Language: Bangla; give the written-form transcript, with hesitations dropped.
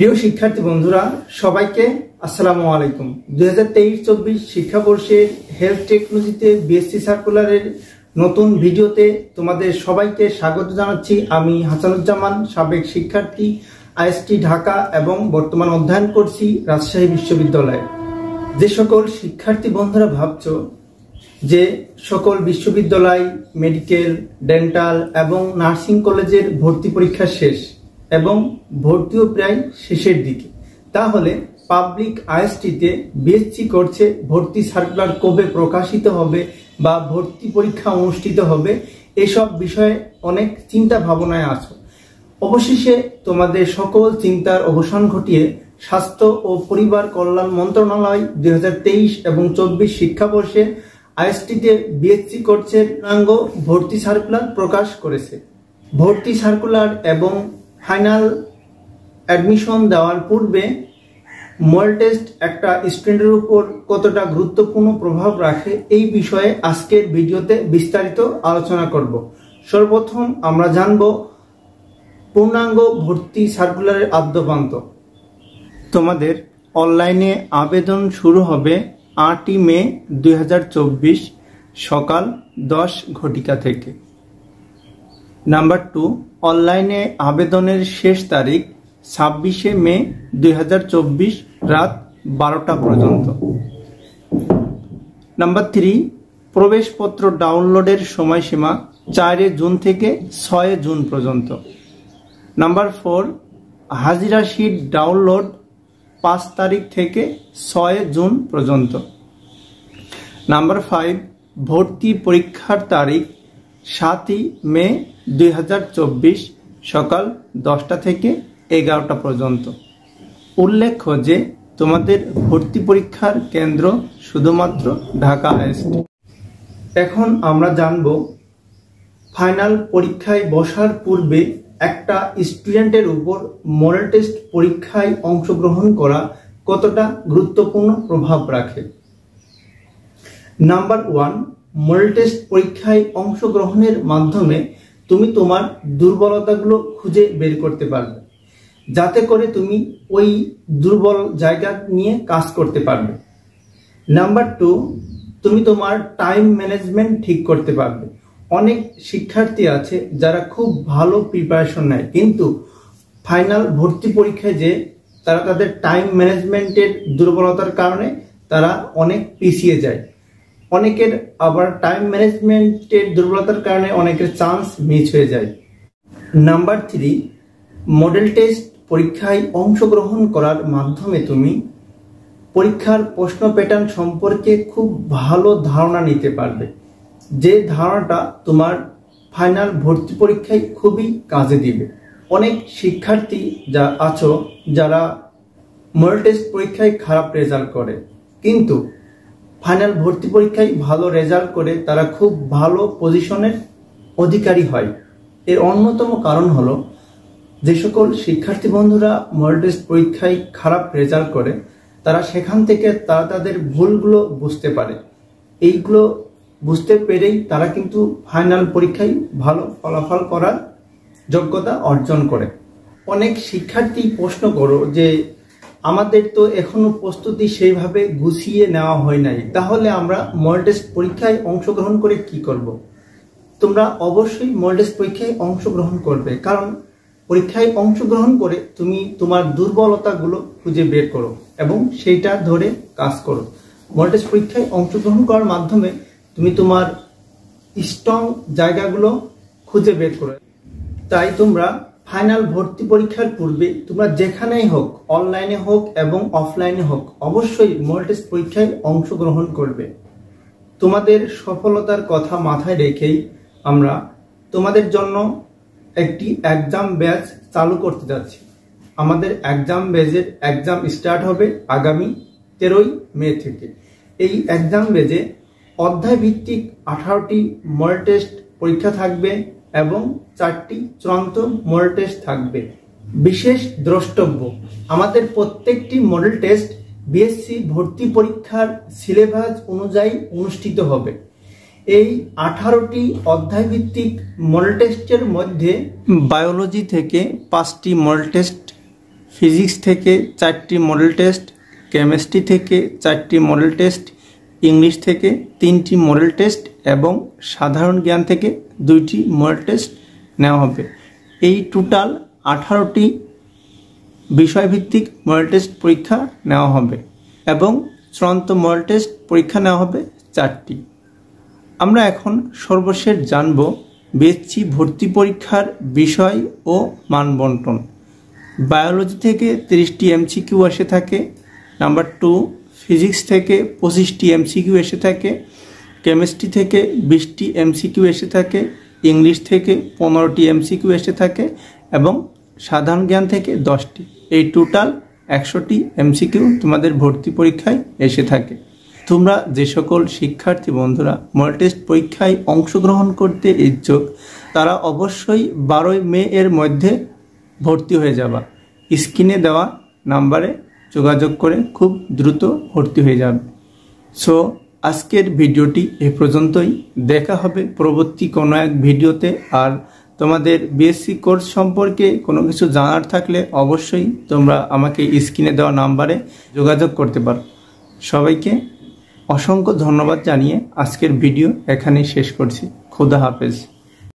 প্রিয় শিক্ষার্থী বন্ধুরা সবাইকে আসসালামু আলাইকুম। 2023-24 শিক্ষাবর্ষের হেলথ টেকনোলজিতে বিএসসি সার্কুলারের নতুন ভিডিওতে তোমাদের সবাইকে স্বাগত জানাচ্ছি। আমি হাসানুজ্জামান, সাবেক শিক্ষার্থী, আইএসটি ঢাকা এবং বর্তমান অধ্যয়ন করছি রাজশাহী বিশ্ববিদ্যালয়ে। যে সকল শিক্ষার্থী বন্ধুরা ভাবছো যে সকল বিশ্ববিদ্যালয়, মেডিকেল, ডেন্টাল এবং নার্সিং কলেজের ভর্তি পরীক্ষা শেষ এবং ভর্তিও প্রায় শেষের দিকে, তাহলে পাবলিক আইএসটিতে বিএসসি করছে ভর্তি সার্কুলার কবে প্রকাশিত হবে বা ভর্তি পরীক্ষা অনুষ্ঠিত হবে, এসব বিষয়ে অনেক চিন্তা ভাবনায় আছো। অবশেষে তোমাদের সকল চিন্তার অবসান ঘটিয়ে স্বাস্থ্য ও পরিবার কল্যাণ মন্ত্রণালয় 2023 এবং 24 শিক্ষাবর্ষে আইএসটিতে বিএসসি করছে পূর্ণাঙ্গ ভর্তি সার্কুলার প্রকাশ করেছে। ভর্তি সার্কুলার এবং ফাইনাল অ্যাডমিশন দেওয়ার পূর্বে মল টেস্ট একটা স্টুডেন্টের উপর কতটা গুরুত্বপূর্ণ প্রভাব রাখে এই বিষয়ে আজকের ভিডিওতে বিস্তারিত আলোচনা করব। সর্বপ্রথম আমরা জানব পূর্ণাঙ্গ ভর্তি সার্কুলারের আদ্যপান্ত। তোমাদের অনলাইনে আবেদন শুরু হবে 8ই মে 2024 সকাল 10 ঘটিকা থেকে। নাম্বার 2, অনলাইনে আবেদনের শেষ তারিখ 26শে মে 2024 রাত 12টা পর্যন্ত। নাম্বার 3, প্রবেশপত্র ডাউনলোডের সময়সীমা 4 জুন থেকে 6 জুন পর্যন্ত। নাম্বার 4, হাজিরা শিট ডাউনলোড 5 তারিখ থেকে 6 জুন পর্যন্ত। নাম্বার 5, ভর্তি পরীক্ষার তারিখ 7ই মে 2024 সকাল 10টা থেকে 11টা পর্যন্ত। উল্লেখ্য যে তোমাদের ভর্তি পরীক্ষার কেন্দ্র শুধুমাত্র ঢাকা আইএসটি। এখন আমরা জানব ফাইনাল পরীক্ষায় বসার পূর্বে একটা স্টুডেন্টের উপর মডেল টেস্ট পরীক্ষায় অংশগ্রহণ করা কতটা গুরুত্বপূর্ণ প্রভাব রাখে। নাম্বার 1, মডেল টেস্ট পরীক্ষায় অংশগ্রহণের মাধ্যমে তুমি তোমার দুর্বলতাগুলো খুঁজে বের করতে পারবে, যাতে করে তুমি ওই দুর্বল জায়গা নিয়ে কাজ করতে পারবে। নাম্বার 2, তুমি তোমার টাইম ম্যানেজমেন্ট ঠিক করতে পারবে। অনেক শিক্ষার্থী আছে যারা খুব ভালো প্রিপারেশন নেয়, কিন্তু ফাইনাল ভর্তি পরীক্ষায় যে তারা তাদের টাইম ম্যানেজমেন্টের দুর্বলতার কারণে তারা অনেক পিছিয়ে যায়। অনেকের আবার টাইম ম্যানেজমেন্টের দুর্বলতার কারণে অনেকের চান্স মিস হয়ে যায়। নাম্বার 3, মডেল টেস্ট পরীক্ষায় অংশগ্রহণ করার মাধ্যমে তুমি পরীক্ষার প্রশ্ন প্যাটার্ন সম্পর্কে খুব ভালো ধারণা নিতে পারবে, যে ধারণাটা তোমার ফাইনাল ভর্তি পরীক্ষায় খুবই কাজে দিবে। অনেক শিক্ষার্থী যা আছো যারা মডেল টেস্ট পরীক্ষায় খারাপ রেজাল্ট করে, কিন্তু ফাইনাল ভর্তি পরীক্ষায় ভালো রেজাল্ট করে তারা খুব ভালো পজিশনের অধিকারী হয়। এর অন্যতম কারণ হলো যে সকল শিক্ষার্থী বন্ধুরা মডেল টেস্ট পরীক্ষায় খারাপ রেজাল্ট করে তারা সেখান থেকে তারা তাদের ভুলগুলো বুঝতে পারে। এইগুলো বুঝতে পেরেই তারা কিন্তু ফাইনাল পরীক্ষায় ভালো ফলাফল করার যোগ্যতা অর্জন করে। অনেক শিক্ষার্থী প্রশ্ন করো যে আমাদের তো এখনো প্রস্তুতি সেইভাবে গুছিয়ে নেওয়া হয় নাই, তাহলে আমরা মডেল টেস্ট পরীক্ষায় অংশগ্রহণ করে কি করব? তোমরা অবশ্যই মডেল টেস্ট পরীক্ষায় অংশগ্রহণ করবে, কারণ পরীক্ষায় অংশগ্রহণ করে তুমি তোমার দুর্বলতাগুলো খুঁজে বের করো এবং সেইটা ধরে কাজ করো। মডেল টেস্ট পরীক্ষায় অংশগ্রহণ করার মাধ্যমে তুমি তোমার স্ট্রং জায়গাগুলো খুঁজে বের করো। তাই তোমরা ফাইনাল ভর্তি পরীক্ষার পূর্বে তোমরা যেখানেই হোক, অনলাইনে হোক এবং অফলাইনে হোক, অবশ্যই মডেল টেস্ট পরীক্ষায় অংশগ্রহণ করবে। তোমাদের সফলতার কথা মাথায় রেখেই আমরা তোমাদের জন্য একটি এক্সাম ব্যাচ চালু করতে যাচ্ছি। আমাদের এক্সাম ব্যাচের এক্সাম স্টার্ট হবে আগামী 13ই মে থেকে। এই এক্সাম ব্যাচে অধ্যায় ভিত্তিক 18টি মডেল টেস্ট পরীক্ষা থাকবে এবং 4টি চূড়ান্ত মডেল টেস্ট থাকবে। বিশেষ দ্রষ্টব্য, আমাদের প্রত্যেকটি মডেল টেস্ট বিএসসি ভর্তি পরীক্ষার সিলেবাস অনুযায়ী অনুষ্ঠিত হবে। এই 18টি অধ্যায় ভিত্তিক মডেল টেস্টের মধ্যে বায়োলজি থেকে 5টি মডেল টেস্ট, ফিজিক্স থেকে 4টি মডেল টেস্ট, কেমিস্ট্রি থেকে 4টি মডেল টেস্ট, ইংলিশ থেকে 3টি মডেল টেস্ট এবং সাধারণ জ্ঞান থেকে 2টি মডেল টেস্ট নেওয়া হবে। এই টোটাল 18টি বিষয়ভিত্তিক মডেল টেস্ট পরীক্ষা নেওয়া হবে এবং চূড়ান্ত মডেল টেস্ট পরীক্ষা নেওয়া হবে 4টি। আমরা এখন সর্বশেষ জানব বিএসসি ভর্তি পরীক্ষার বিষয় ও মান বন্টন। বায়োলজি থেকে 30টি এমসিকিউ এসে থাকে। নাম্বার 2, ফিজিক্স থেকে 25টি এমসিকিউ এসে থাকে। কেমিস্ট্রি থেকে 20টি এমসিকিউ এসে থাকে। ইংলিশ থেকে 15টি এমসিকিউ এসে থাকে এবং সাধারণ জ্ঞান থেকে 10টি। এই টোটাল 100টি এমসিকিউ তোমাদের ভর্তি পরীক্ষায় এসে থাকে। তোমরা যে সকল শিক্ষার্থী বন্ধুরা মডেল টেস্ট পরীক্ষায় অংশগ্রহণ করতে ইচ্ছুক তারা অবশ্যই 12 মে এর মধ্যে ভর্তি হয়ে যাবা। স্ক্রিনে দেওয়া নাম্বারে যোগাযোগ করে খুব দ্রুত ভর্তি হয়ে যাবে। সো আজকের ভিডিওটি এ পর্যন্তই। দেখা হবে পরবর্তী কোনো এক ভিডিওতে। আর তোমাদের বিএসসি কোর্স সম্পর্কে কোনো কিছু জানার থাকলে অবশ্যই তোমরা আমাকে স্ক্রিনে দেওয়া নাম্বারে যোগাযোগ করতে পারো। সবাইকে অসংখ্য ধন্যবাদ জানিয়ে আজকের ভিডিও এখানেই শেষ করছি। খোদা হাফেজ।